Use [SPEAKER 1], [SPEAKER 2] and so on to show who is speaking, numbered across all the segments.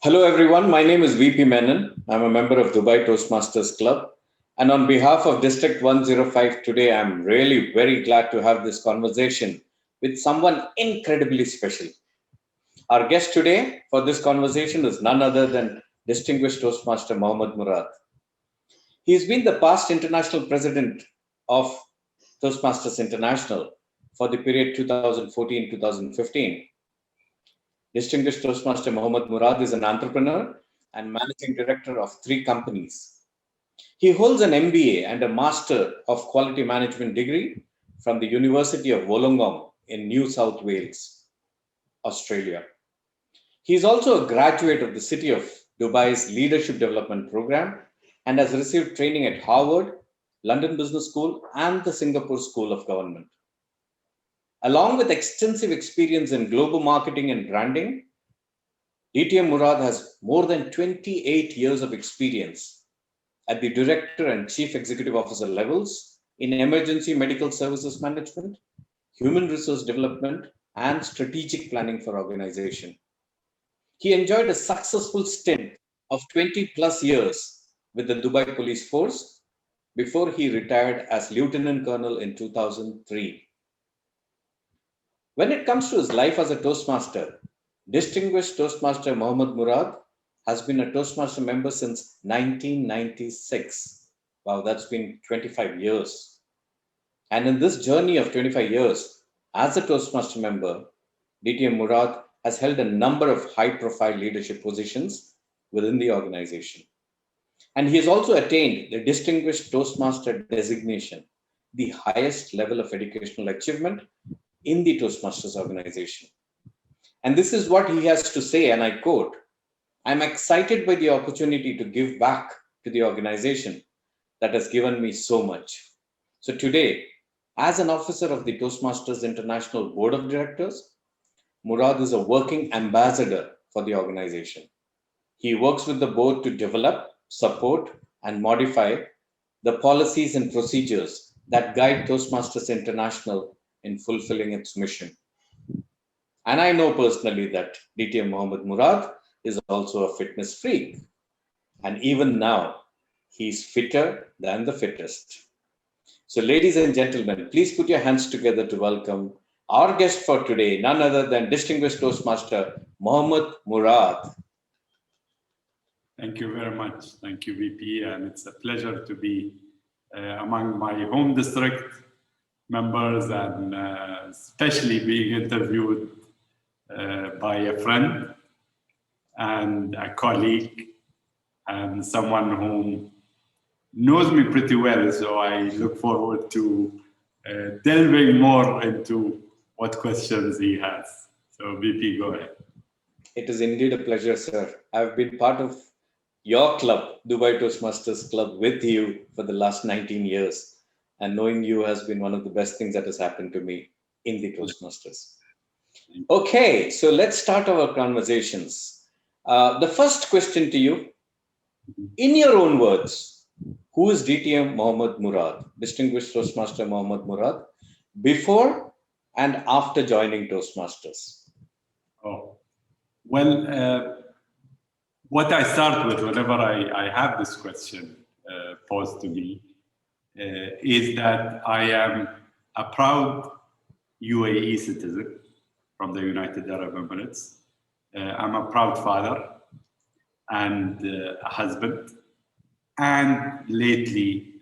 [SPEAKER 1] Hello everyone, my name is VP Menon. I'm a member of Dubai Toastmasters Club. And on behalf of District 105 today, I'm really very glad to have this conversation with someone incredibly special. Our guest today for this conversation is none other than distinguished Toastmaster Mohammed Murad. He's been the past international president of Toastmasters International for the period 2014-2015. Distinguished Toastmaster Mohammed Murad is an entrepreneur and managing director of 3 companies. He holds an MBA and a Master of Quality Management degree from the University of Wollongong in New South Wales, Australia. He is also a graduate of the City of Dubai's Leadership Development Program and has received training at Harvard, London Business School, and the Singapore School of Government. Along with extensive experience in global marketing and branding, DTM Murad has more than 28 years of experience at the Director and Chief Executive Officer levels in emergency medical services management, human resource development, and strategic planning for organization. He enjoyed a successful stint of 20 plus years with the Dubai Police Force before he retired as Lieutenant Colonel in 2003. When it comes to his life as a Toastmaster, distinguished Toastmaster Mohammed Murad has been a Toastmaster member since 1996. Wow, that's been 25 years. And in this journey of 25 years as a Toastmaster member, DTM Murad has held a number of high-profile leadership positions within the organization. And he has also attained the Distinguished Toastmaster designation, the highest level of educational achievement in the Toastmasters organization. And this is what he has to say, and I quote, "I'm excited by the opportunity to give back to the organization that has given me so much." So today, as an officer of the Toastmasters International Board of Directors, Murad is a working ambassador for the organization. He works with the board to develop, support, and modify the policies and procedures that guide Toastmasters International in fulfilling its mission. And I know personally that DTM Mohammed Murad is also a fitness freak. And even now, he's fitter than the fittest. So ladies and gentlemen, please put your hands together to welcome our guest for today, none other than distinguished Toastmaster Mohammed Murad.
[SPEAKER 2] Thank you very much. Thank you, VP. And it's a pleasure to be among my home district members and especially being interviewed by a friend and a colleague and someone who knows me pretty well. So I look forward to delving more into what questions he has. So VP, go ahead.
[SPEAKER 1] It is indeed a pleasure, sir. I've been part of your club, Dubai Toastmasters Club, with you for the last 19 years. And knowing you has been one of the best things that has happened to me in the Toastmasters. Okay, so let's start our conversations. The first question to you, in your own words, who is DTM Mohammed Murad, distinguished Toastmaster Mohammed Murad, before and after joining Toastmasters?
[SPEAKER 2] Oh, well, what I start with whenever I have this question posed to me is that I am a proud UAE citizen from the United Arab Emirates. I'm a proud father and a husband, and lately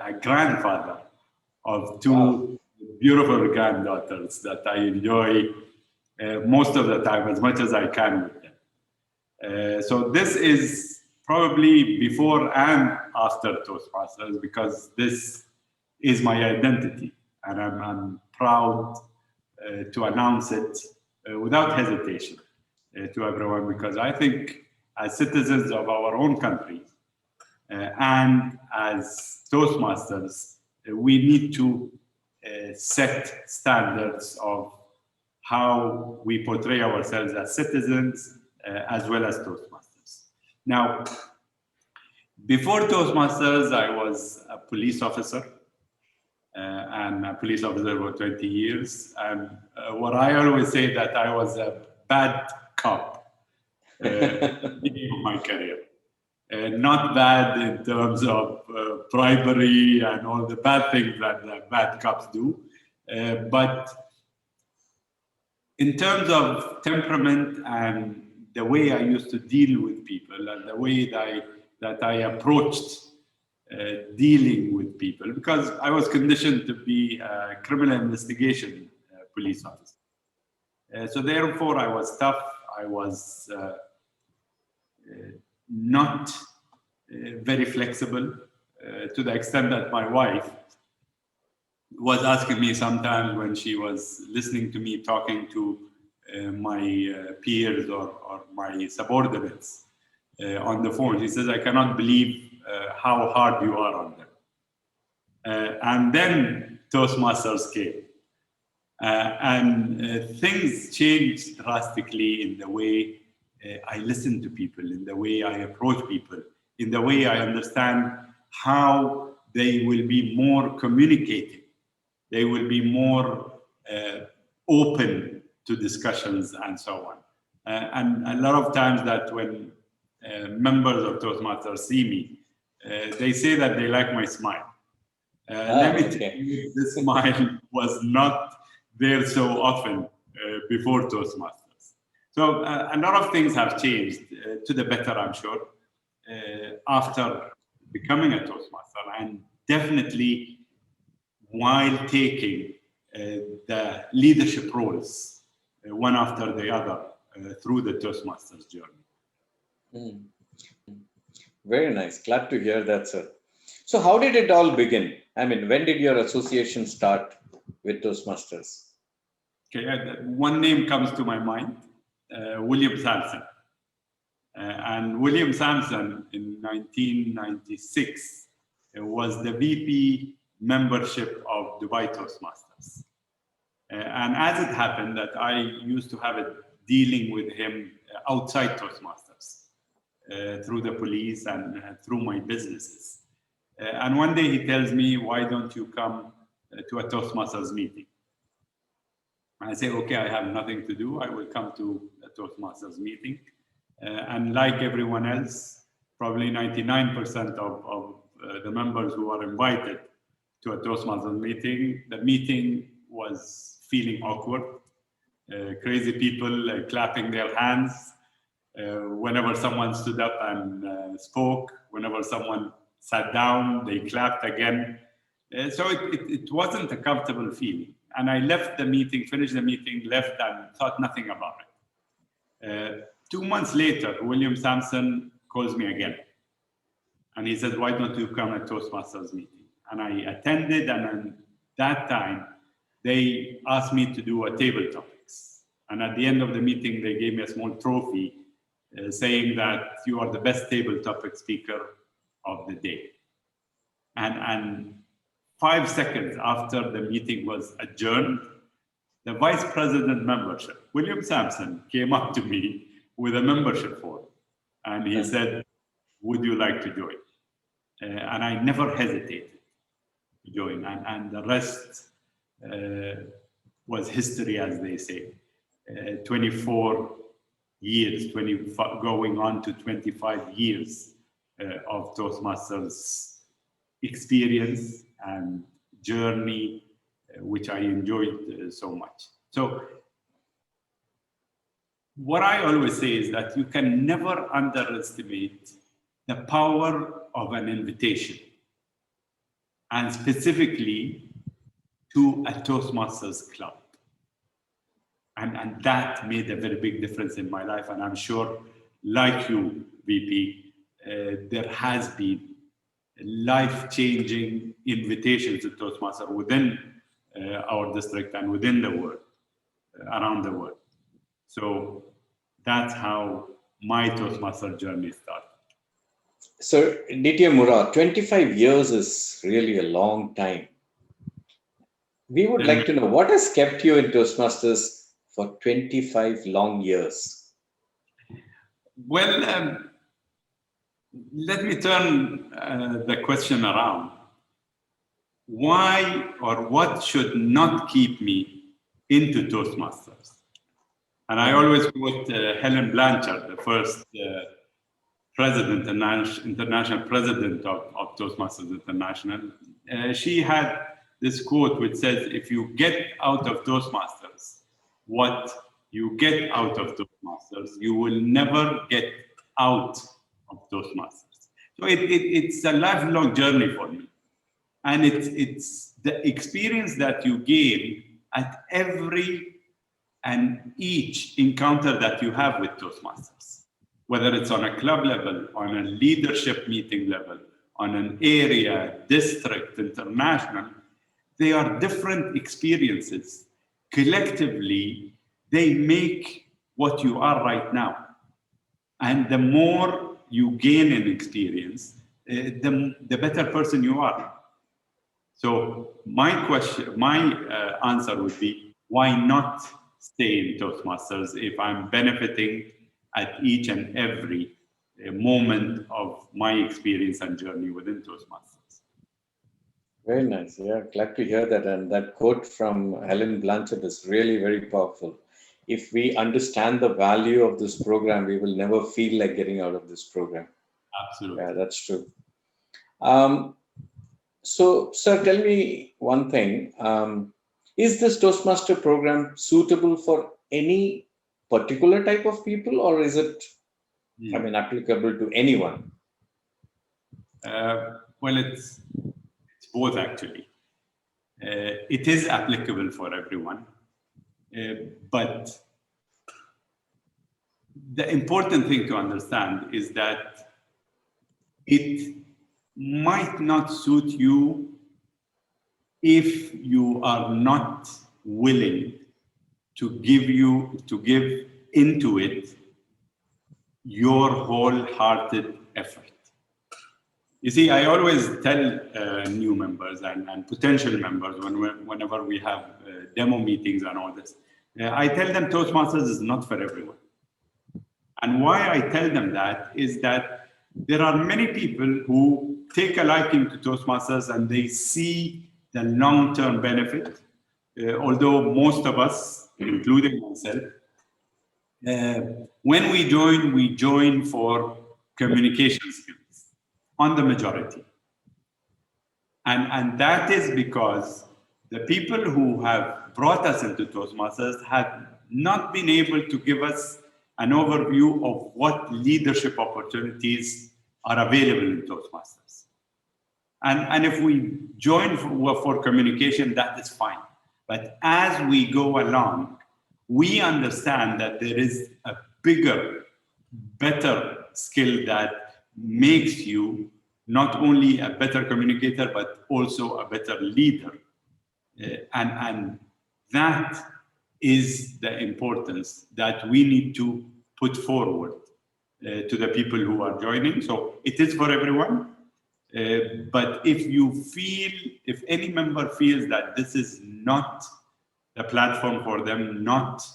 [SPEAKER 2] a grandfather of 2 beautiful granddaughters that I enjoy most of the time as much as I can with them. So this is probably before and after Toastmasters, because this is my identity, and I'm proud to announce it without hesitation to everyone, because I think as citizens of our own country and as Toastmasters, we need to set standards of how we portray ourselves as citizens as well as Toastmasters. Now, before Toastmasters, I was a police officer and a police officer for 20 years. And what I always say that I was a bad cop beginning of my career. Not bad in terms of bribery and all the bad things that the bad cops do, but in terms of temperament and the way I used to deal with people and the way that I approached dealing with people, because I was conditioned to be a criminal investigation police officer. So therefore, I was tough. I was not very flexible to the extent that my wife was asking me sometimes when she was listening to me talking to my peers or my subordinates on the phone. She says, I cannot believe how hard you are on them. And then Toastmasters came. And things changed drastically in the way I listen to people, in the way I approach people, in the way I understand how they will be more communicating. They will be more open to discussions and so on. And a lot of times that when members of Toastmasters see me, they say that they like my smile. Let me tell you, this smile was not there so often before Toastmasters. So a lot of things have changed to the better, I'm sure, after becoming a Toastmaster, and definitely while taking the leadership roles one after the other through the Toastmasters journey.
[SPEAKER 1] Mm. Very nice. Glad to hear that, sir. So how did it all begin? I mean, when did your association start with Toastmasters?
[SPEAKER 2] Okay, one name comes to my mind, William Sampson. And William Sampson in 1996 was the VP membership of Dubai Toastmasters. And as it happened that I used to have a dealing with him outside Toastmasters through the police and through my businesses. And one day he tells me, why don't you come to a Toastmasters meeting? And I say, okay, I have nothing to do. I will come to a Toastmasters meeting. And like everyone else, probably 99% of the members who are invited to a Toastmasters meeting, the meeting was feeling awkward. Crazy people clapping their hands. Whenever someone stood up and spoke, whenever someone sat down, they clapped again. So it wasn't a comfortable feeling. And I left the meeting, finished the meeting, left and thought nothing about it. 2 months later, William Sampson calls me again. And he says, why don't you come at Toastmasters meeting? And I attended, and at that time, they asked me to do a table topics. And at the end of the meeting, they gave me a small trophy saying that you are the best table topic speaker of the day. And 5 seconds after the meeting was adjourned, the vice president membership, William Sampson, came up to me with a membership form. And he said, would you like to join? And I never hesitated to join. And the rest was history, as they say. 24 years, going on to 25 years of Toastmasters experience and journey, which I enjoyed so much. So what I always say is that you can never underestimate the power of an invitation, and specifically to a Toastmasters club. And that made a very big difference in my life. And I'm sure, like you, VP, there has been life-changing invitations to Toastmasters within our district and within the world, around the world. So that's how my Toastmaster journey started.
[SPEAKER 1] So, DTM Murad, 25 years is really a long time. We would like to know, what has kept you in Toastmasters for 25 long years?
[SPEAKER 2] Well, let me turn the question around. Why or what should not keep me into Toastmasters? And I always quote Helen Blanchard, the first president, international president of Toastmasters International. She had this quote which says, if you get out of Toastmasters what you get out of Toastmasters, you will never get out of Toastmasters. So it's a lifelong journey for me. And it's the experience that you gain at every and each encounter that you have with Toastmasters, whether it's on a club level, on a leadership meeting level, on an area, district, international, they are different experiences. Collectively, they make what you are right now. And the more you gain in experience, the better person you are. So my answer would be, why not stay in Toastmasters if I'm benefiting at each and every moment of my experience and journey within Toastmasters?
[SPEAKER 1] Very nice. Yeah, glad to hear that. And that quote from Helen Blanchard is really very powerful. If we understand the value of this program, we will never feel like getting out of this program.
[SPEAKER 2] Absolutely.
[SPEAKER 1] Yeah, that's true. So, sir, tell me one thing. Is this Toastmaster program suitable for any particular type of people, or is it, applicable to anyone?
[SPEAKER 2] Well, it's both actually. It is applicable for everyone, but the important thing to understand is that it might not suit you if you are not willing to give into it your wholehearted effort. You see, I always tell new members and potential members whenever we have demo meetings and all this, I tell them Toastmasters is not for everyone. And why I tell them that is that there are many people who take a liking to Toastmasters and they see the long-term benefit, although most of us, including myself, when we join for communication skills on the majority. And that is because the people who have brought us into Toastmasters have not been able to give us an overview of what leadership opportunities are available in Toastmasters. And if we join for communication, that is fine. But as we go along, we understand that there is a bigger, better skill that makes you not only a better communicator, but also a better leader. And that is the importance that we need to put forward to the people who are joining. So it is for everyone. But if any member feels that this is not the platform for them, not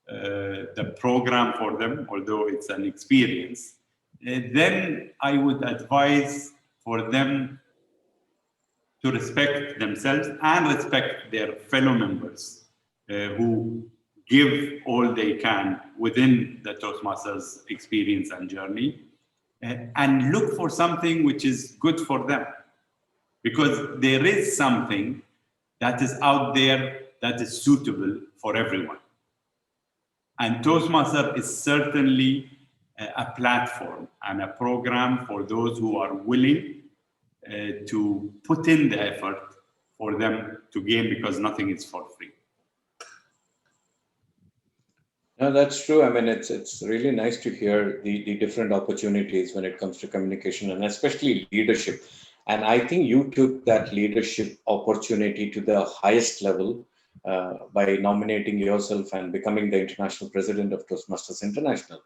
[SPEAKER 2] the program for them, although it's an experience, then I would advise for them to respect themselves and respect their fellow members who give all they can within the Toastmasters experience and journey, and look for something which is good for them. Because there is something that is out there that is suitable for everyone. And Toastmaster is certainly a platform and a program for those who are willing to put in the effort for them to gain, because nothing is for free.
[SPEAKER 1] No, that's true. I mean, it's really nice to hear the different opportunities when it comes to communication and especially leadership. And I think you took that leadership opportunity to the highest level by nominating yourself and becoming the international president of Toastmasters International.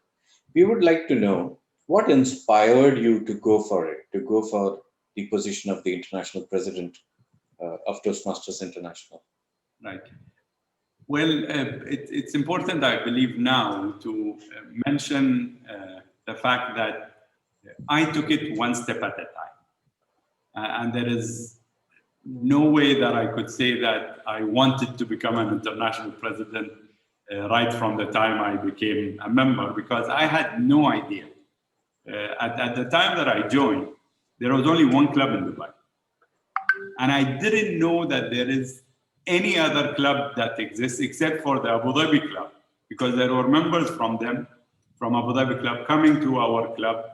[SPEAKER 1] We would like to know what inspired you to go for it, to go for the position of the international president of Toastmasters International.
[SPEAKER 2] Right. Well, it's important, I believe, now to mention the fact that I took it one step at a time. And there is no way that I could say that I wanted to become an international president right from the time I became a member, because I had no idea. At the time that I joined, there was only one club in Dubai. And I didn't know that there is any other club that exists except for the Abu Dhabi club, because there were members from Abu Dhabi club coming to our club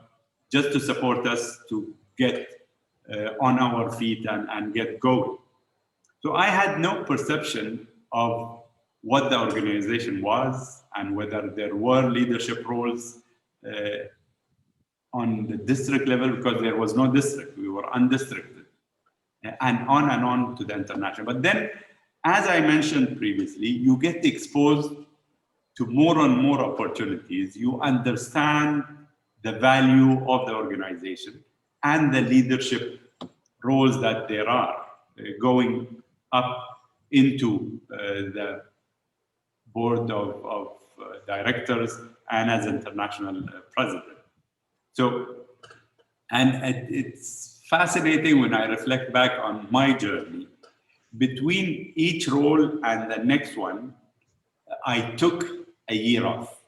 [SPEAKER 2] just to support us to get on our feet and get going. So I had no perception of what the organization was and whether there were leadership roles on the district level, because there was no district. We were undistricted, and on to the international. But then, as I mentioned previously, you get exposed to more and more opportunities. You understand the value of the organization and the leadership roles that there are, going up into the board of directors and as international president. So, and it's fascinating when I reflect back on my journey. Between each role and the next one, I took a year off.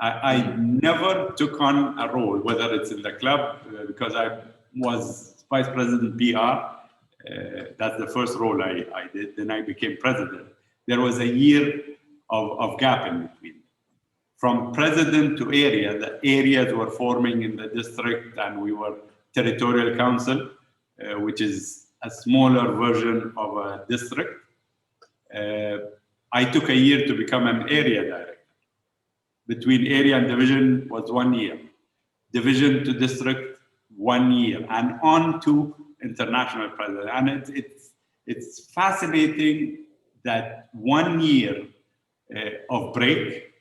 [SPEAKER 2] I never took on a role, whether it's in the club, because I was vice president PR. That's the first role I did. Then I became president. There was a year of gap in between. From president to area, the areas were forming in the district, and we were territorial council, which is a smaller version of a district. I took a year to become an area director. Between area and division was 1 year. Division to district, 1 year, and on to international president. And it's fascinating that 1 year of break,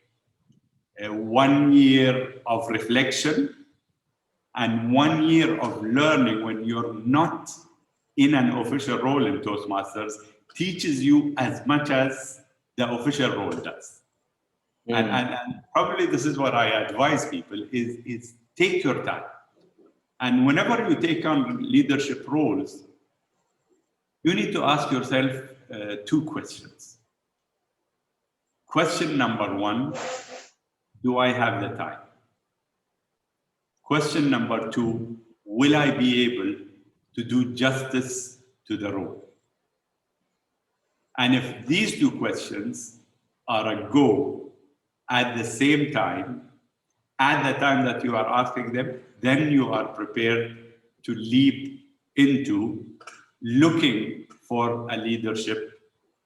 [SPEAKER 2] 1 year of reflection, and 1 year of learning when you're not in an official role in Toastmasters teaches you as much as the official role does. And probably this is what I advise people is take your time. And whenever you take on leadership roles, you need to ask yourself 2 questions. Question number 1, do I have the time? Question number 2, will I be able to do justice to the role? And if these 2 questions are a go at the same time, at the time that you are asking them, then you are prepared to leap into looking for a leadership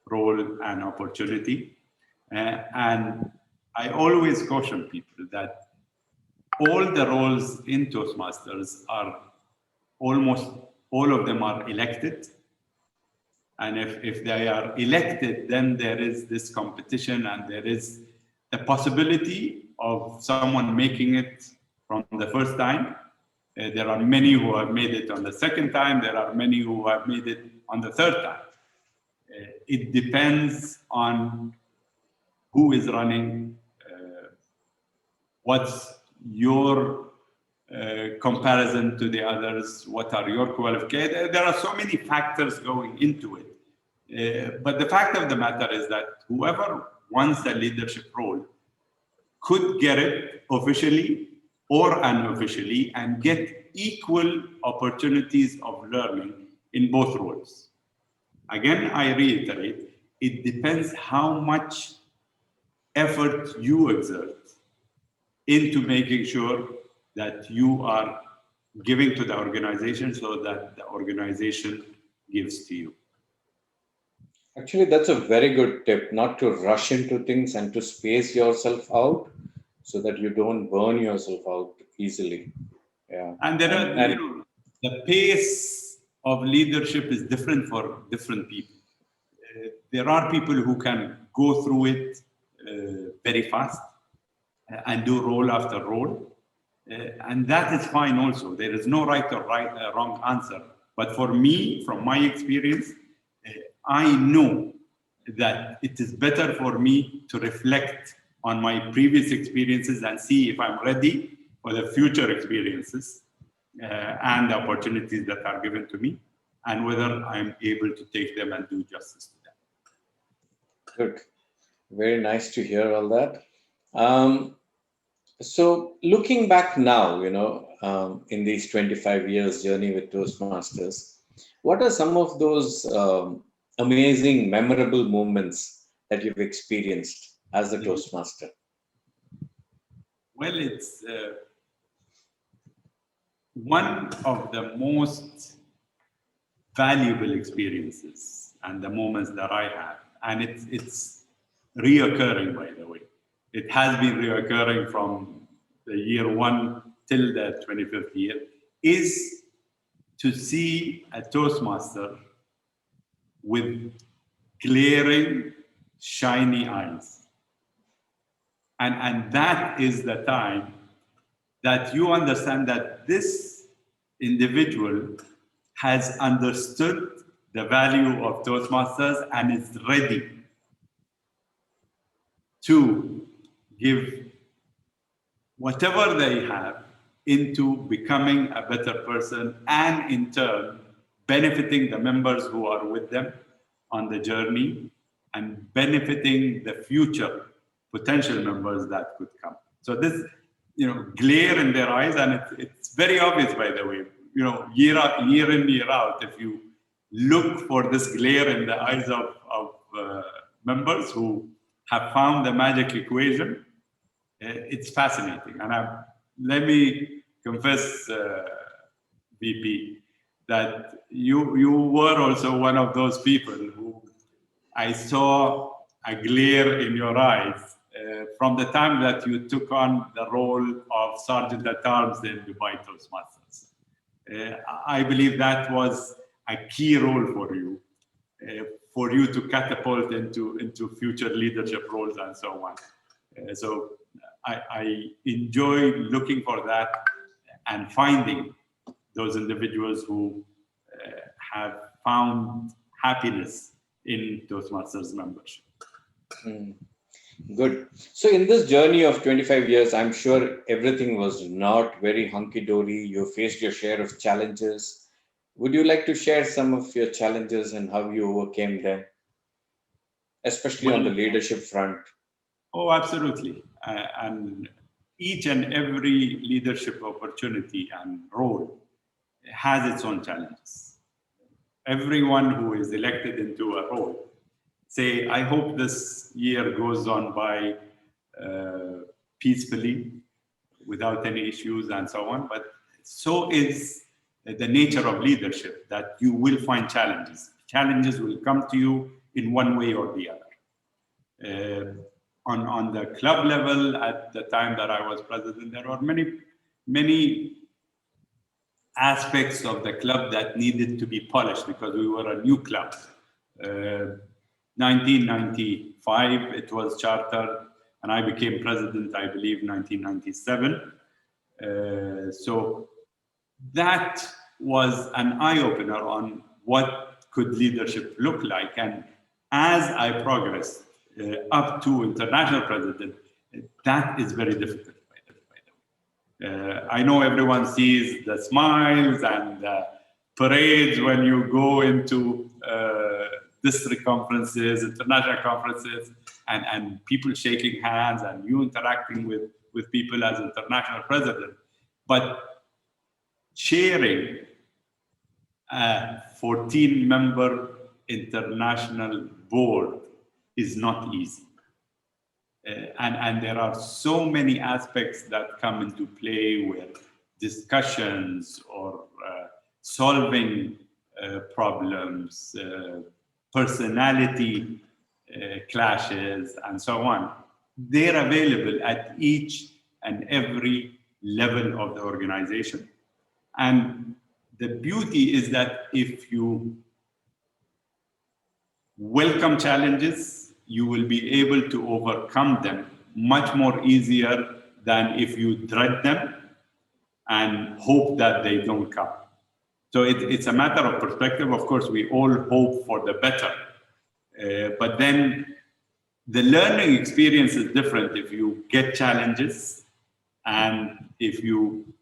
[SPEAKER 2] role and opportunity. And I always caution people that all the roles in Toastmasters are almost all of them are elected. And if they are elected, then there is this competition and there is the possibility of someone making it from the first time. There are many who have made it on the second time. There are many who have made it on the third time. It depends on who is running, what's your comparison to the others, what are your qualifications. There are so many factors going into it. But the fact of the matter is that whoever wants a leadership role could get it officially or unofficially and get equal opportunities of learning in both roles. Again, I reiterate, it depends how much effort you exert into making sure that you are giving to the organization so that the organization gives to you.
[SPEAKER 1] Actually, that's a very good tip, not to rush into things and to space yourself out so that you don't burn yourself out easily. Yeah.
[SPEAKER 2] And there are, the pace of leadership is different for different people. There are people who can go through it very fast and do role after role. And that is fine also. There is no right or wrong answer. But for me, from my experience, I know that it is better for me to reflect on my previous experiences and see if I'm ready for the future experiences and the opportunities that are given to me, and whether I'm able to take them and do justice to them.
[SPEAKER 1] Good. Very nice to hear all that. Um, so, looking back now, in these 25 years journey with Toastmasters, what are some of those amazing, memorable moments that you've experienced as a
[SPEAKER 2] Mhm.
[SPEAKER 1] Toastmaster?
[SPEAKER 2] Well, it's one of the most valuable experiences and the moments that I have. And it's reoccurring, by the way. It has been reoccurring from the year one till the 25th year, is to see a Toastmaster with glaring, shiny eyes. And that is the time that you understand that this individual has understood the value of Toastmasters and is ready to give whatever they have into becoming a better person and in turn benefiting the members who are with them on the journey and benefiting the future potential members that could come. So this, glare in their eyes, and it's very obvious, by the way, year in, year out, if you look for this glare in the eyes of members who have found the magic equation, it's fascinating. And let me confess, VP, that you were also one of those people who I saw a glare in your eyes from the time that you took on the role of Sergeant at Arms in Dubai Toastmasters. I believe that was a key role for you to catapult into future leadership roles and so on. So I enjoy looking for that and finding those individuals who have found happiness in Toastmasters membership.
[SPEAKER 1] Hmm. Good. So, in this journey of 25 years, I'm sure everything was not very hunky dory. You faced your share of challenges. Would you like to share some of your challenges and how you overcame them, especially on the
[SPEAKER 2] Well,
[SPEAKER 1] leadership front?
[SPEAKER 2] oh, absolutely. And each and every leadership opportunity and role has its own challenges. Everyone who is elected into a role say, I hope this year goes on by peacefully, without any issues and so on. But so is the nature of leadership, that you will find challenges. Challenges will come to you in one way or the other. On the club level, at the time that I was president, there were many aspects of the club that needed to be polished because we were a new club. 1995, it was chartered, and I became president, I believe, 1997. So that was an eye-opener on what could leadership look like. And as I progressed up to international president, that is very difficult, by the way. I know everyone sees the smiles and the parades when you go into district conferences, international conferences, and people shaking hands and you interacting with people as international president. But chairing a 14-member international board is not easy. And there are so many aspects that come into play with discussions or solving problems, personality clashes, and so on. They're available at each and every level of the organization. And the beauty is that if you welcome challenges, you will be able to overcome them much more easier than if you dread them and hope that they don't come. So it's a matter of perspective. Of course, we all hope for the better. But then the learning experience is different if you get challenges and if you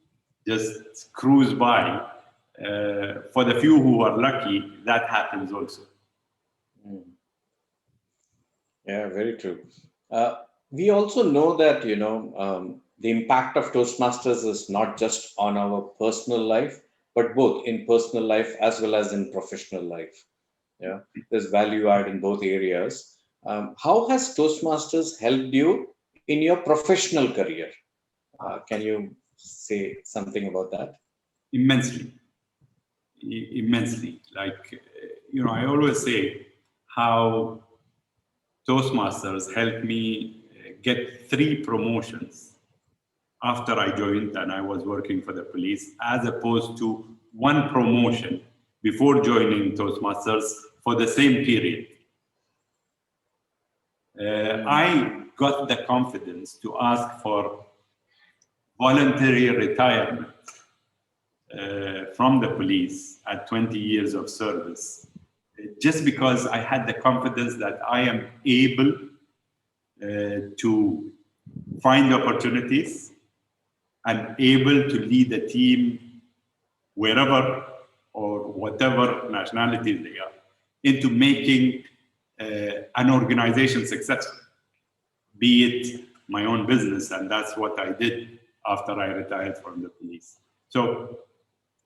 [SPEAKER 2] just cruise by. For the few who are lucky, that happens also.
[SPEAKER 1] Mm. Yeah, very true. We also know that, the impact of Toastmasters is not just on our personal life, but both in personal life as well as in professional life. Yeah, there's value add in both areas. How has Toastmasters helped you in your professional career? Can you say something about that?
[SPEAKER 2] Immensely, immensely. I always say how Toastmasters helped me get 3 promotions after I joined and I was working for the police, as opposed to 1 promotion before joining Toastmasters for the same period. I got the confidence to ask for voluntary retirement from the police at 20 years of service, just because I had the confidence that I am able to find opportunities and able to lead a team wherever or whatever nationalities they are into making an organization successful, be it my own business. And that's what I did after I retired from the police. So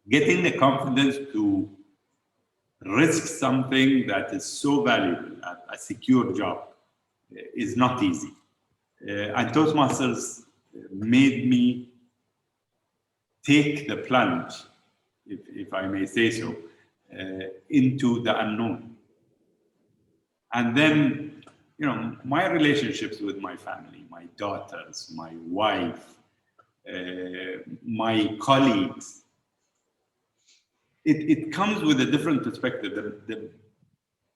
[SPEAKER 2] getting the confidence to risk something that is so valuable, a secure job, is not easy. And Toastmasters made me take the plunge, if I may say so, into the unknown. And then, my relationships with my family, my daughters, my wife, my colleagues, it comes with a different perspective. The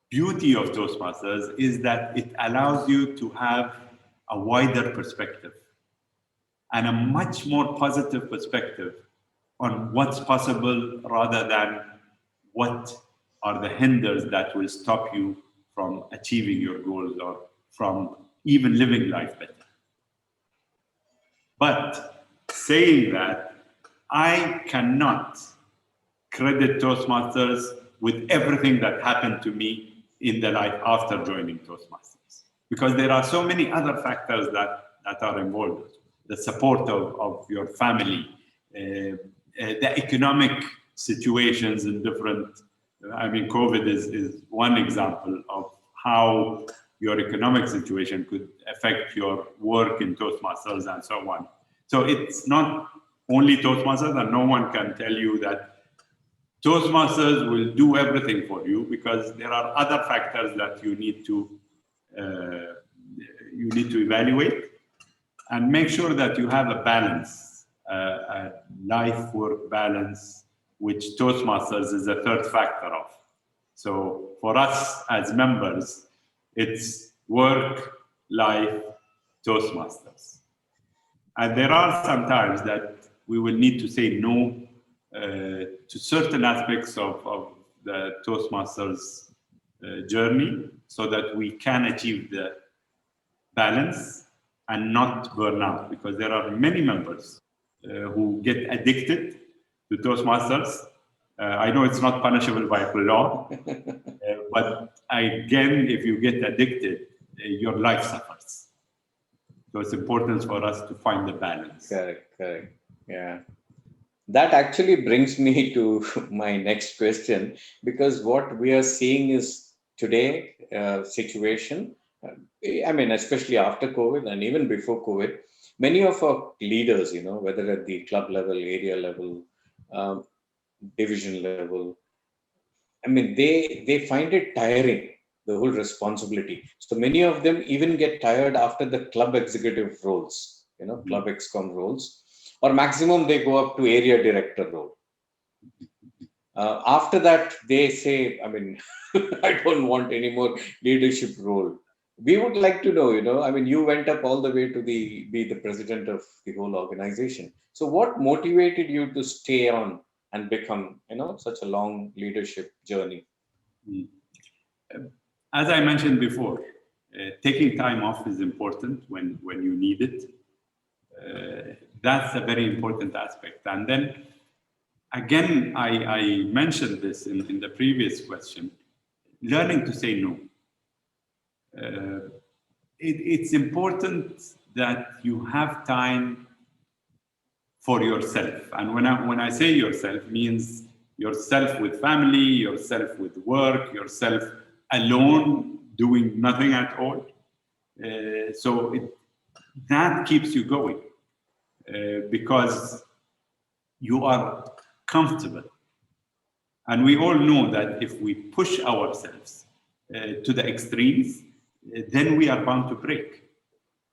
[SPEAKER 2] beauty of Toastmasters is that it allows you to have a wider perspective and a much more positive perspective on what's possible rather than what are the hinders that will stop you from achieving your goals or from even living life better. But saying that, I cannot credit Toastmasters with everything that happened to me in the life after joining Toastmasters, because there are so many other factors that are involved. The support of your family, the economic situations in different, COVID is one example of how your economic situation could affect your work in Toastmasters and so on. So it's not only Toastmasters, and no one can tell you that Toastmasters will do everything for you, because there are other factors that you need to evaluate and make sure that you have a balance, a life-work balance, which Toastmasters is a third factor of. So for us as members, it's work, life, Toastmasters. And there are some times that we will need to say no to certain aspects of the Toastmasters journey, so that we can achieve the balance and not burn out, because there are many members who get addicted to Toastmasters. I know it's not punishable by law, but again, if you get addicted, your life suffers. So it's important for us to find the balance.
[SPEAKER 1] Correct. Yeah. That actually brings me to my next question, because what we are seeing is today situation. Especially after COVID and even before COVID, many of our leaders, whether at the club level, area level, um, division level, they find it tiring, the whole responsibility. So many of them even get tired after the club executive roles, club excom roles, or maximum they go up to area director role. After that, they say, I don't want any more leadership role. We would like to know, you went up all the way to be the president of the whole organization. So what motivated you to stay on and become, such a long leadership journey?
[SPEAKER 2] As I mentioned before, taking time off is important when you need it. That's a very important aspect. And then again, I mentioned this in the previous question, learning to say no. it's important that you have time for yourself. And when I say yourself, means yourself with family, yourself with work, yourself alone doing nothing at all. That keeps you going because you are comfortable. And we all know that if we push ourselves to the extremes, then we are bound to break.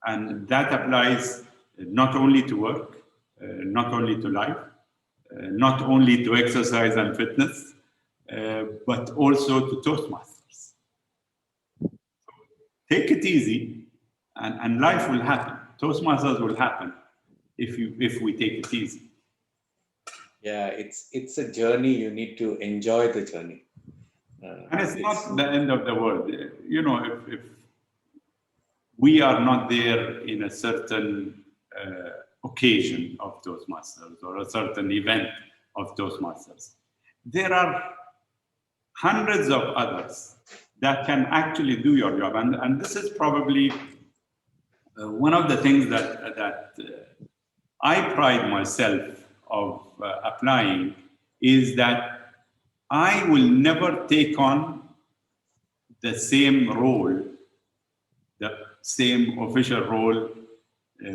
[SPEAKER 2] And that applies not only to work, not only to life, not only to exercise and fitness, but also to Toastmasters. Take it easy, and life will happen. Toastmasters will happen if we take it easy.
[SPEAKER 1] Yeah, it's a journey. You need to enjoy the journey.
[SPEAKER 2] And it's not the end of the world. You know, if we are not there in a certain occasion of Toastmasters or a certain event of Toastmasters, there are hundreds of others that can actually do your job. And this is probably one of the things that I pride myself of applying is that I will never take on the same role, the same official role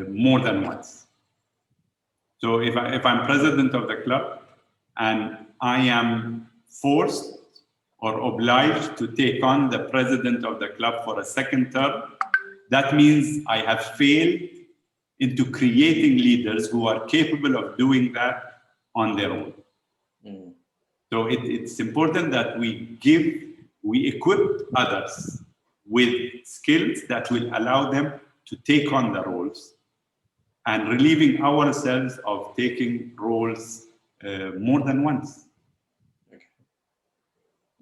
[SPEAKER 2] more than once. So if I'm president of the club and I am forced or obliged to take on the president of the club for a second term, that means I have failed into creating leaders who are capable of doing that on their own. Mm. So it's important that we equip others with skills that will allow them to take on the roles and relieving ourselves of taking roles more than once.
[SPEAKER 1] Okay.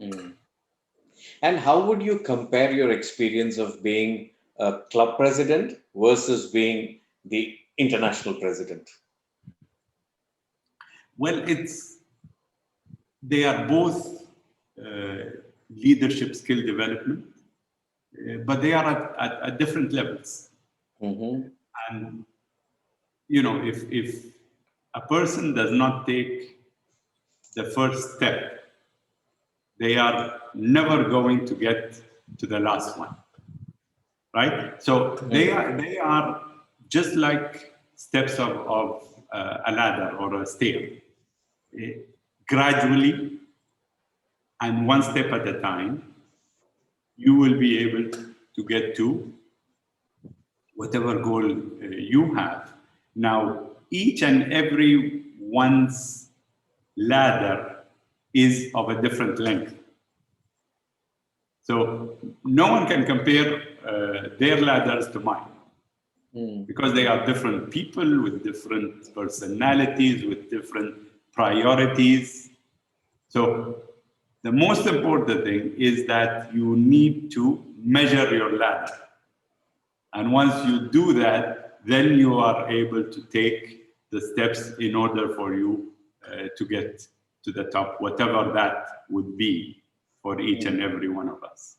[SPEAKER 1] Mm. And how would you compare your experience of being a club president versus being the international president?
[SPEAKER 2] Well, they are both leadership skill development, but they are at different levels. Mm-hmm. And you know, if a person does not take the first step, they are never going to get to the last one, right? So they are just like steps of a ladder or a stair. Gradually and one step at a time, you will be able to get to whatever goal you have. Now, each and every one's ladder is of a different length. So no one can compare their ladders to mine because they are different people with different personalities, with different priorities. So the most important thing is that you need to measure your ladder. And once you do that, then you are able to take the steps in order for you to get to the top, whatever that would be for each and every one of us.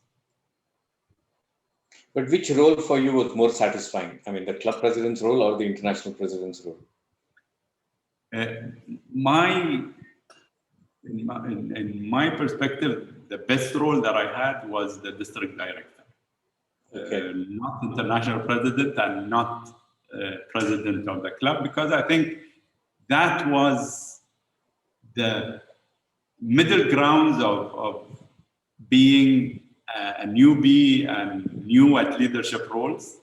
[SPEAKER 1] But which role for you was more satisfying? I mean, the club president's role or the international president's role?
[SPEAKER 2] In my perspective, the best role that I had was the district director. Okay. Not international president and not president of the club, because I think that was the middle grounds of being a newbie and new at leadership roles,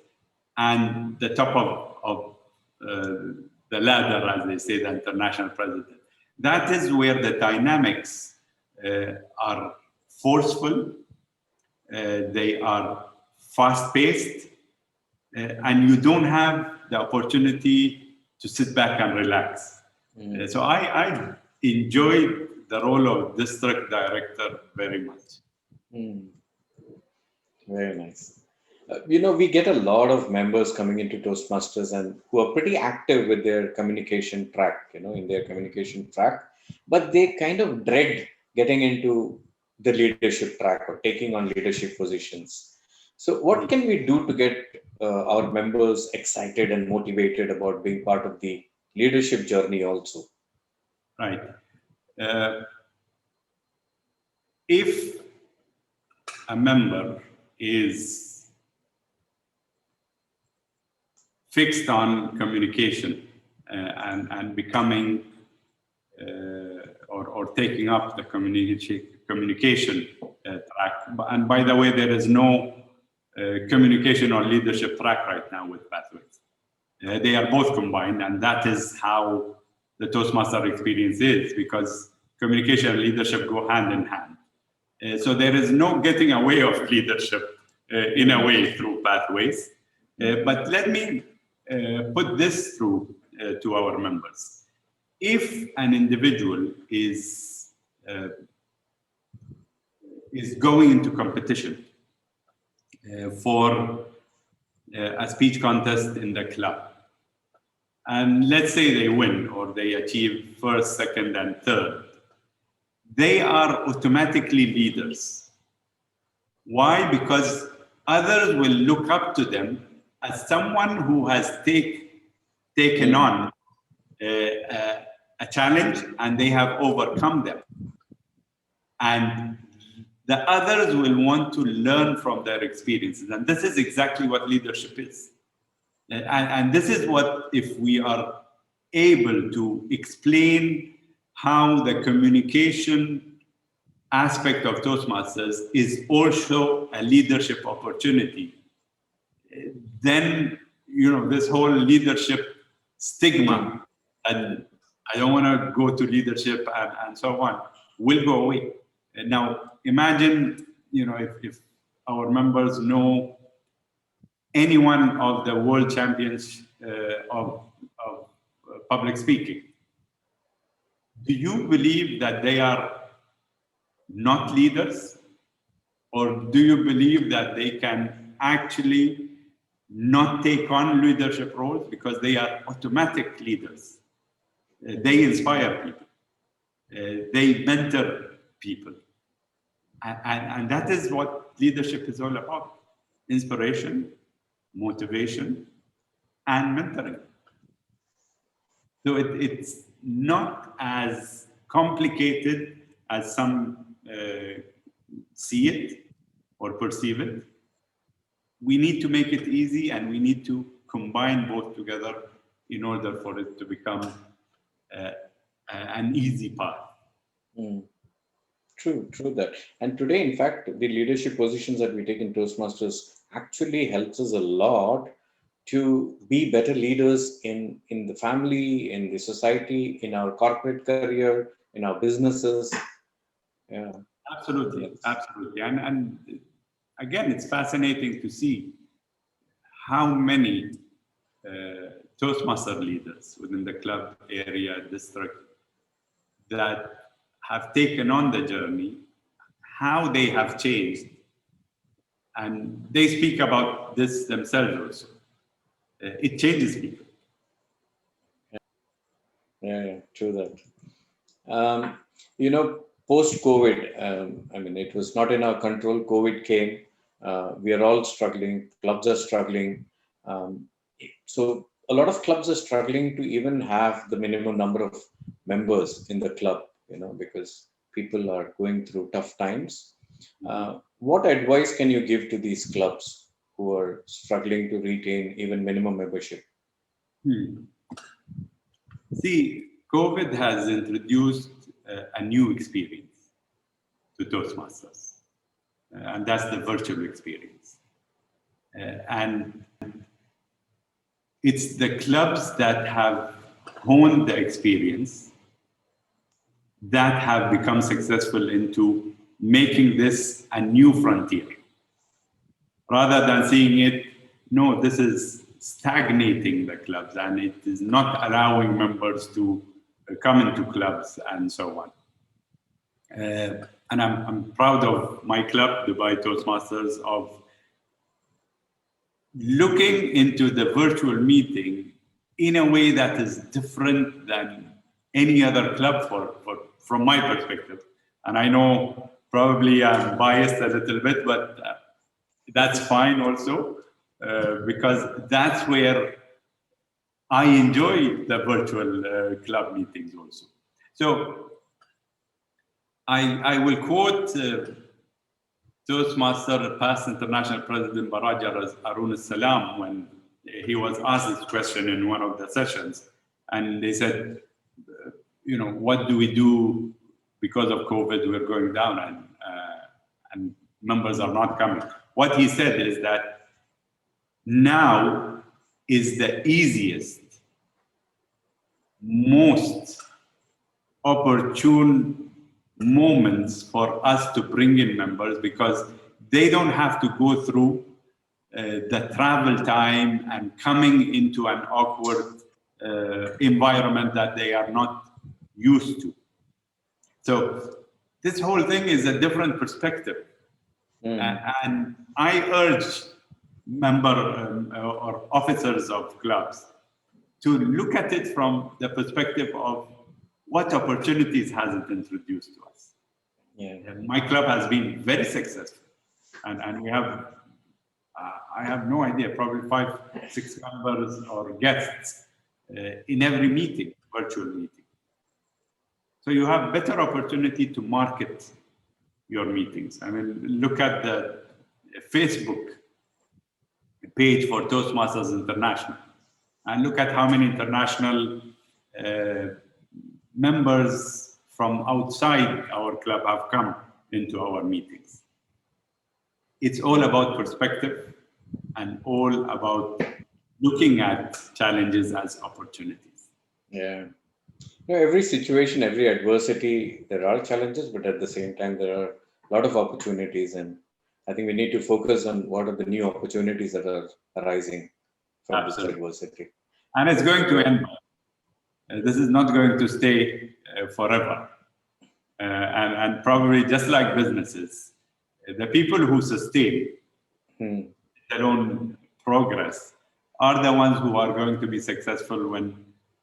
[SPEAKER 2] and the top of the ladder, as they say, the international president. That is where the dynamics are forceful, they are fast-paced, and you don't have the opportunity to sit back and relax. So I enjoyed the role of district director very much.
[SPEAKER 1] Very nice. You know, we get a lot of members coming into Toastmasters and who are pretty active with their communication track, in their communication track, but they kind of dread getting into the leadership track or taking on leadership positions. So, what can we do to get our members excited and motivated about being part of the leadership journey also?
[SPEAKER 2] Right. Uh, if a member is fixed on communication and becoming or taking up the communication track. And by the way, there is no communication or leadership track right now with Pathways. They are both combined, and that is how the Toastmaster experience is, because communication and leadership go hand in hand. So there is no getting away of leadership in a way through Pathways. But let me put this through to our members. If an individual is going into competition for a speech contest in the club, and let's say they win or they achieve first, second, and third, they are automatically leaders. Why? Because others will look up to them as someone who has taken on a challenge and they have overcome them. And the others will want to learn from their experiences. And this is exactly what leadership is. And this is what, if we are able to explain how the communication aspect of Toastmasters is also a leadership opportunity, then, you know, this whole leadership stigma, and I don't want to go to leadership and so on, will go away. And now, imagine, you know, if our members know any one of the world champions of public speaking, do you believe that they are not leaders? Or do you believe that they can actually not take on leadership roles because they are automatic leaders? They inspire people. They mentor people. And that is what leadership is all about: inspiration, motivation, and mentoring. So it's not as complicated as some see it or perceive it. We need to make it easy, and we need to combine both together in order for it to become an easy path.
[SPEAKER 1] True that. And today, in fact, the leadership positions that we take in Toastmasters actually helps us a lot to be better leaders in the family, in the society, in our corporate career, in our businesses. Yeah.
[SPEAKER 2] Absolutely. And again, it's fascinating to see how many Toastmaster leaders within the club area, district, that have taken on the journey, how they have changed. And they speak about this themselves also. It changes people.
[SPEAKER 1] Yeah, true that. You know, post-COVID, I mean, it was not in our control. COVID came. We are all struggling. Clubs are struggling. So a lot of clubs are struggling to even have the minimum number of members in the club, you know, because people are going through tough times. What advice can you give to these clubs who are struggling to retain even minimum membership?
[SPEAKER 2] See, COVID has introduced a new experience to Toastmasters, and that's the virtual experience. And it's the clubs that have honed the experience that have become successful into making this a new frontier. Rather than seeing it, no, this is stagnating the clubs, and it is not allowing members to come into clubs and so on. And I'm proud of my club, Dubai Toastmasters, of looking into the virtual meeting in a way that is different than any other club from my perspective. And I know probably I'm biased a little bit, but that's fine also, because that's where I enjoy the virtual club meetings also. So I will quote Toastmaster past international president Baraja Arun Salam when he was asked this question in one of the sessions, and they said, what do we do because of COVID? We're going down and members are not coming. What he said is that now is the easiest, most opportune moments for us to bring in members, because they don't have to go through the travel time and coming into an awkward environment that they are not used to. So this whole thing is a different perspective. And I urge or officers of clubs to look at it from the perspective of what opportunities has it introduced to us. My club has been very successful, and we have I have no idea, probably 5, 6 members or guests in every meeting, virtual meeting. So you have better opportunity to market your meetings. I mean, look at the Facebook page for Toastmasters International, and look at how many international members from outside our club have come into our meetings. It's all about perspective and all about looking at challenges as opportunities.
[SPEAKER 1] Yeah. Every situation, every adversity, there are challenges, but at the same time, there are a lot of opportunities. And I think we need to focus on what are the new opportunities that are arising from this adversity.
[SPEAKER 2] And it's going to end. This is not going to stay forever. And probably just like businesses, the people who sustain their own progress are the ones who are going to be successful when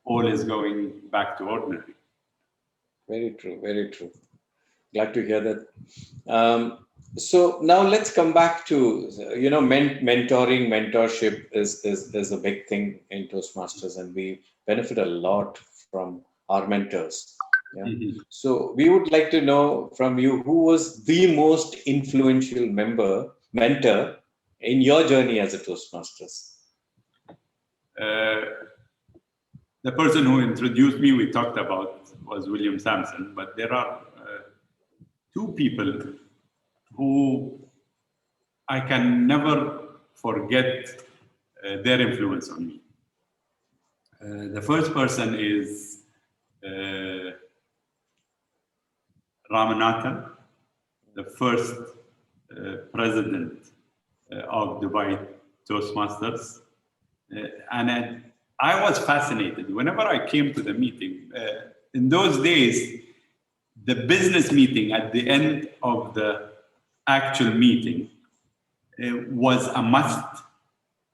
[SPEAKER 2] all is going back to ordinary.
[SPEAKER 1] Very true, very true. Glad to hear that. So now let's come back to, mentoring, mentorship is a big thing in Toastmasters, and we benefit a lot from our mentors. Yeah. Mm-hmm. So we would like to know from you, who was the most influential mentor in your journey as a Toastmasters?
[SPEAKER 2] The person who introduced me, we talked about, was William Sampson, but there are 2 people who I can never forget their influence on me. The first person is Ramanathan, the first president of Dubai Toastmasters. And I was fascinated. Whenever I came to the meeting, in those days, the business meeting at the end of the actual meeting was a must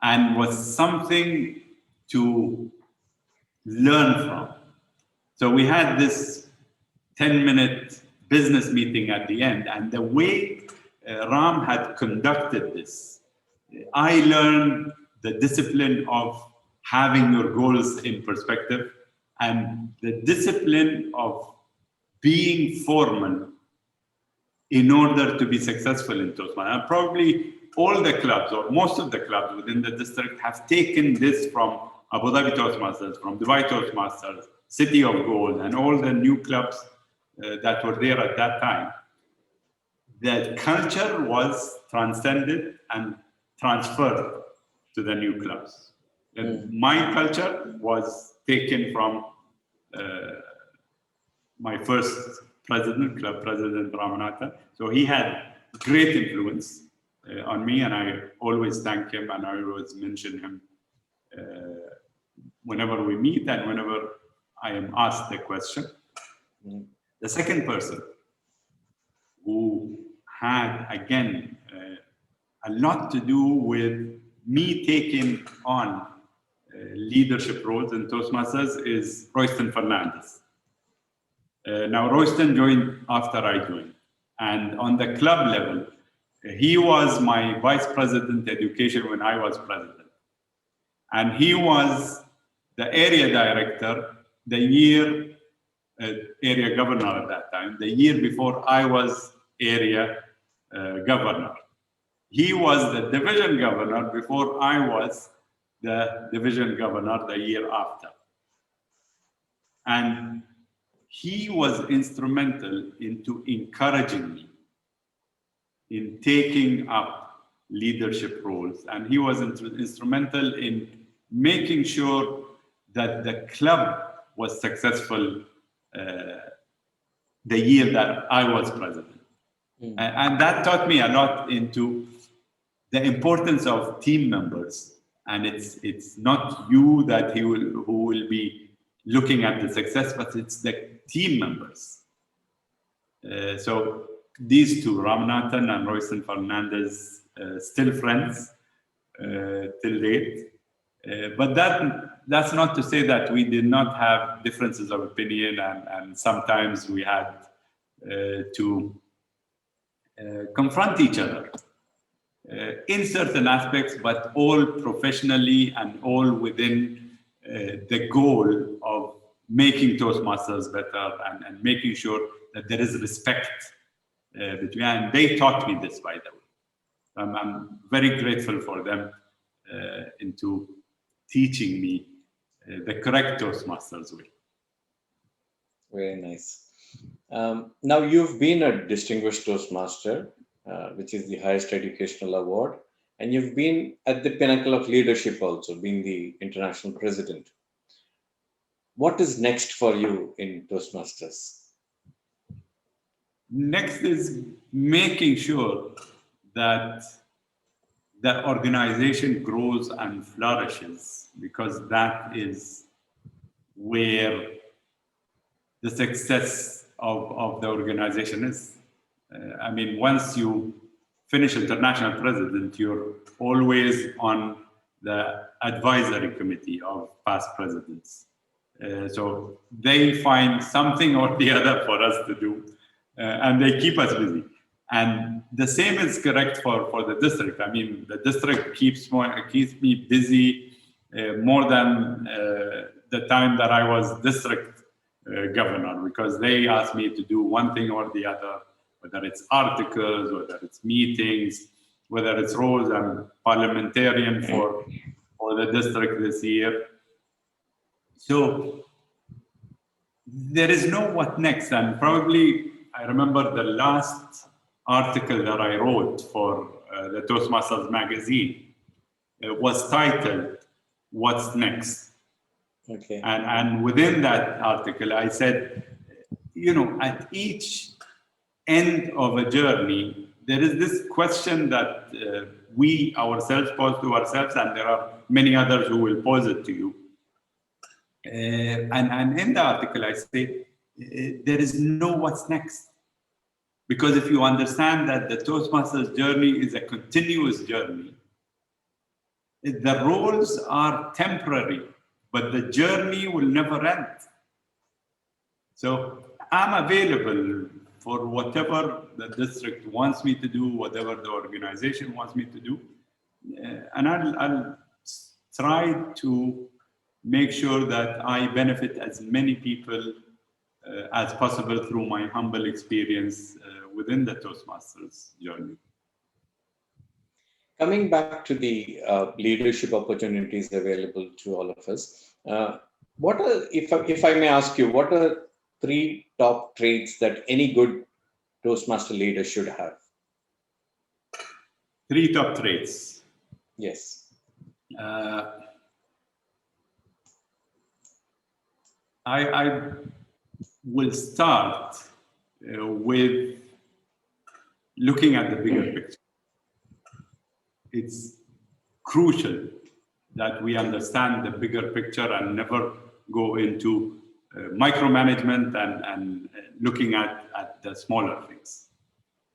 [SPEAKER 2] and was something to learn from. So we had this 10-minute business meeting at the end, and the way Ram had conducted this, I learned the discipline of having your goals in perspective and the discipline of being formal in order to be successful in Toastmasters. And probably all the clubs or most of the clubs within the district have taken this from Abu Dhabi Toastmasters, from Dubai Toastmasters, City of Gold, and all the new clubs that were there at that time. The culture was transcended and transferred to the new clubs. My culture was taken from my first president, club president Ramanathan. So he had great influence on me, and I always thank him and I always mention him whenever we meet and whenever I am asked the question. The second person who had, again, a lot to do with me taking on leadership roles in Toastmasters is Royston Fernandez. Now, Royston joined after I joined. And on the club level, He was my vice president education when I was president. And he was the area director, the year, area governor at that time, the year before I was area governor. He was the division governor before I was the division governor the year after. And he was instrumental into encouraging me in taking up leadership roles. And he was instrumental in making sure that the club was successful the year that I was president. And that taught me a lot into the importance of team members. And it's not you that who will be looking at the success, but it's the team members. So these two, Ramanathan and Royston Fernandez, still friends till date. But that's not to say that we did not have differences of opinion, and sometimes we had to confront each other in certain aspects, but all professionally and all within the goal of making Toastmasters better and making sure that there is respect between. And they taught me this, by the way. I'm very grateful for them into teaching me the correct Toastmasters way.
[SPEAKER 1] Very nice. Now, you've been a distinguished Toastmaster, which is the highest educational award, and you've been at the pinnacle of leadership also, being the international president. What is next for you in Toastmasters?
[SPEAKER 2] Next is making sure that the organization grows and flourishes, because that is where the success of the organization is. I mean, once you finish international president, you're always on the advisory committee of past presidents. So they find something or the other for us to do, and they keep us busy. And the same is correct for the district. I mean, the district keeps me busy more than the time that I was district governor, because they ask me to do one thing or the other, whether it's articles, whether it's meetings, whether it's roles. I'm parliamentarian for the district this year. So there is no what next. And probably I remember the last article that I wrote for the Toastmasters magazine was titled, "What's Next?"
[SPEAKER 1] Okay.
[SPEAKER 2] And within that article, I said, you know, at each end of a journey, there is this question that we ourselves pose to ourselves, and there are many others who will pose it to you. And in the article, I say, there is no what's next. Because if you understand that the Toastmasters journey is a continuous journey, the roles are temporary, but the journey will never end. So I'm available for whatever the district wants me to do, whatever the organization wants me to do. And I'll try to make sure that I benefit as many people as possible through my humble experience within the Toastmasters journey.
[SPEAKER 1] Coming back to the leadership opportunities available to all of us, what are, if I may ask you, what are 3 top traits that any good Toastmaster leader should have?
[SPEAKER 2] 3 top traits.
[SPEAKER 1] Yes.
[SPEAKER 2] I will start with looking at the bigger picture. It's crucial that we understand the bigger picture and never go into micromanagement and looking at the smaller things.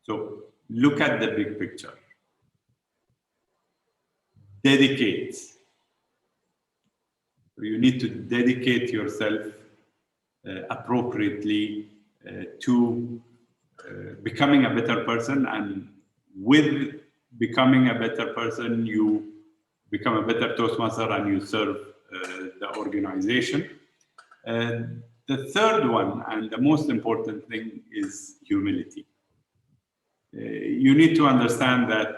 [SPEAKER 2] So look at the big picture. Dedicate. You need to dedicate yourself appropriately to becoming a better person and with becoming a better person, you become a better Toastmaster and you serve the organization. The third one, and the most important thing, is humility. You need to understand that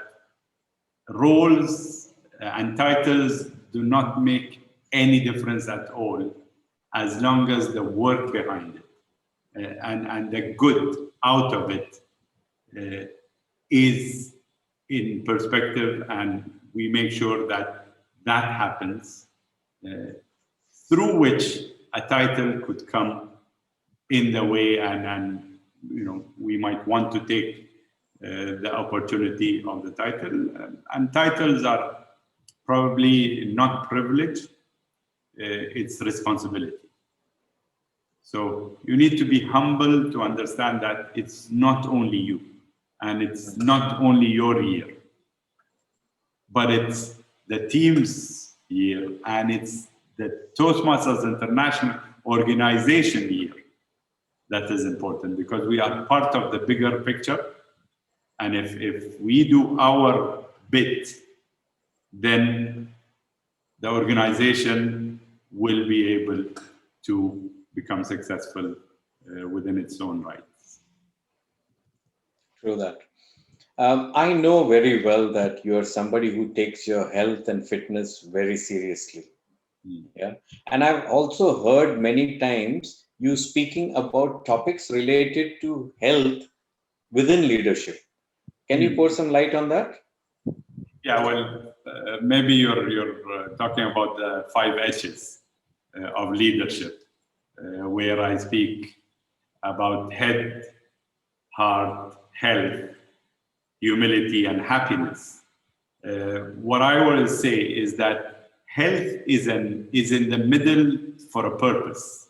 [SPEAKER 2] roles and titles do not make any difference at all as long as the work behind it and the good out of it is in perspective, and we make sure that that happens, through which a title could come in the way, and we might want to take the opportunity of the title, and titles are probably not privilege, it's responsibility. So you need to be humble to understand that it's not only you, and it's not only your year, but it's the team's year, and it's the Toastmasters International organization year that is important, because we are part of the bigger picture. And if we do our bit, then the organization will be able to become successful within its own rights.
[SPEAKER 1] True that. I know very well that you are somebody who takes your health and fitness very seriously. Yeah. And I've also heard many times you speaking about topics related to health within leadership. Can you pour some light on that?
[SPEAKER 2] Yeah, well, maybe you're talking about the 5 H's of leadership, where I speak about head, heart, health, humility, and happiness. What I always say is that health is in the middle for a purpose,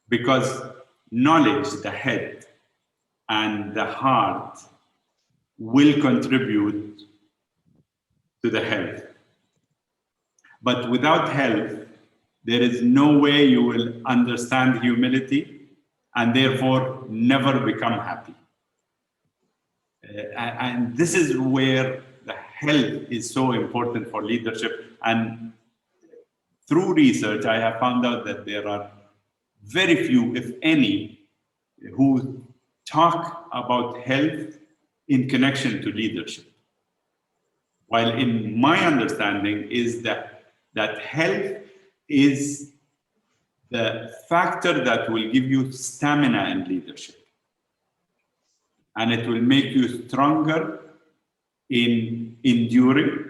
[SPEAKER 2] because knowledge, the head, and the heart will contribute to the health. But without health, there is no way you will understand humility and therefore never become happy. And this is where the health is so important for leadership. And through research, I have found out that there are very few, if any, who talk about health in connection to leadership. While in my understanding is that health is the factor that will give you stamina in leadership. And it will make you stronger in enduring,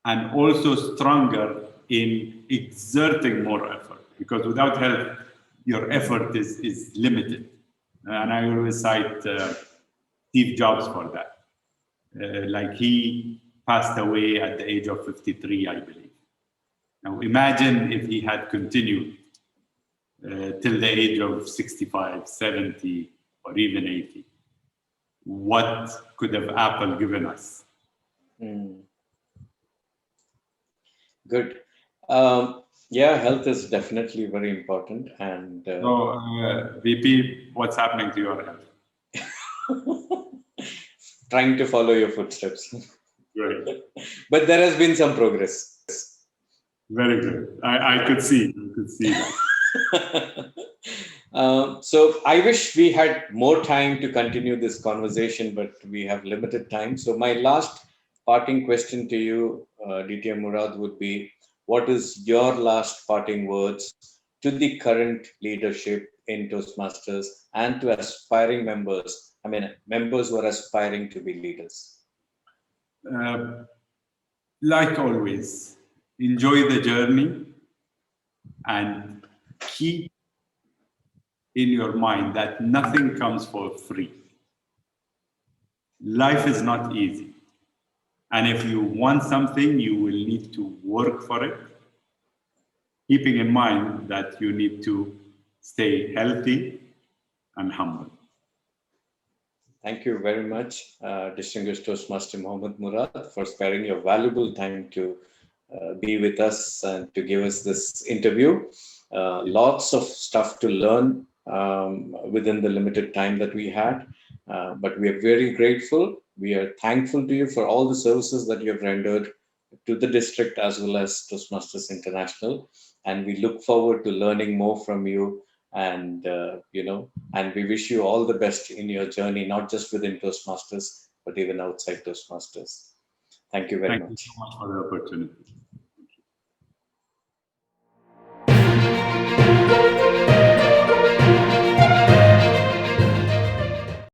[SPEAKER 2] and also stronger in exerting more effort. Because without health, your effort is limited. And I always cite Steve Jobs for that. Like, he passed away at the age of 53, I believe. Now imagine if he had continued till the age of 65, 70, or even 80. What could have Apple given us?
[SPEAKER 1] Good. Yeah, health is definitely very important. And
[SPEAKER 2] So, VP, what's happening to your health?
[SPEAKER 1] Trying to follow your footsteps.
[SPEAKER 2] Great.
[SPEAKER 1] But there has been some progress.
[SPEAKER 2] Very good. I could see that.
[SPEAKER 1] So I wish we had more time to continue this conversation, but we have limited time. So my last parting question to you, DTM Murad, would be, what is your last parting words to the current leadership in Toastmasters and to aspiring members? I mean, members who are aspiring to be leaders.
[SPEAKER 2] Like always, enjoy the journey and keep in your mind that nothing comes for free. Life is not easy. And if you want something, you will need to work for it, keeping in mind that you need to stay healthy and humble.
[SPEAKER 1] Thank you very much, distinguished Toastmaster Mohammed Murad, for sparing your valuable time to be with us and to give us this interview. Lots of stuff to learn within the limited time that we had. But we are very grateful. We are thankful to you for all the services that you have rendered to the district as well as Toastmasters International. And we look forward to learning more from you. And, and we wish you all the best in your journey, not just within Toastmasters, but even outside Toastmasters. Thank you very
[SPEAKER 2] Thank you so
[SPEAKER 1] much.
[SPEAKER 2] much for the opportunity.